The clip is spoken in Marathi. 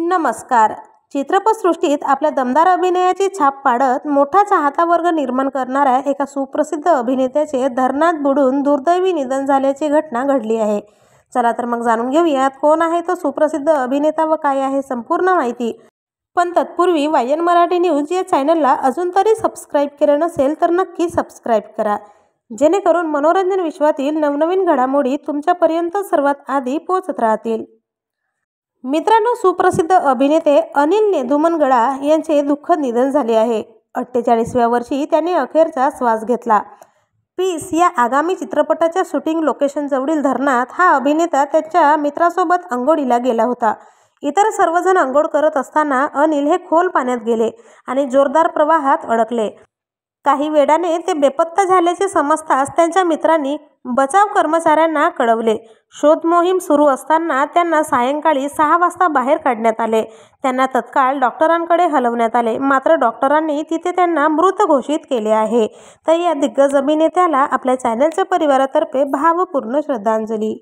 नमस्कार. चित्रपटसृष्टीत आपल्या दमदार अभिनयाची छाप पाडत मोठा चाहता वर्ग निर्माण करणाऱ्या एका सुप्रसिद्ध अभिनेत्याचे धरणात बुडून दुर्दैवी निधन झाल्याची घटना घडली आहे. चला तर मग जाणून घेऊयात कोण आहे तो सुप्रसिद्ध अभिनेता व काय आहे संपूर्ण माहिती. पण तत्पूर्वी वायन मराठी न्यूज या चॅनलला अजून तरी सबस्क्राईब केलं नसेल तर नक्की सबस्क्राईब करा, जेणेकरून मनोरंजन विश्वातील नवनवीन घडामोडी तुमच्यापर्यंत सर्वात आधी पोहोचत राहतील. मित्रांनो, सुप्रसिद्ध अभिनेते अनिल नेदुमनगडा यांचे दुःखद निधन झाले आहे. 48व्या वर्षी त्यांनी अखेरचा श्वास घेतला. पीस या आगामी चित्रपटाच्या शूटिंग लोकेशनजवळील धरणात हा अभिनेता त्याच्या मित्रासोबत अंघोळीला गेला होता. इतर सर्वजण अंघोळ करत असताना अनिल हे खोल पाण्यात गेले आणि जोरदार प्रवाहात अडकले. काही वेळाने ते बेपत्ता झाल्याचे समजताच त्यांच्या मित्रांनी बचाव कर्मचाऱ्यांना कळवले. शोध मोहीम सुरू असताना त्यांना सायंकाळी 6 वाजता बाहेर काढण्यात आले. त्यांना तत्काळ डॉक्टरांकडे हलवण्यात आले, मात्र डॉक्टरांनी तिथे त्यांना मृत घोषित केले आहे. तर या दिग्गज अभिनेत्याला आपल्या चॅनलच्या परिवारातर्फे भावपूर्ण श्रद्धांजली.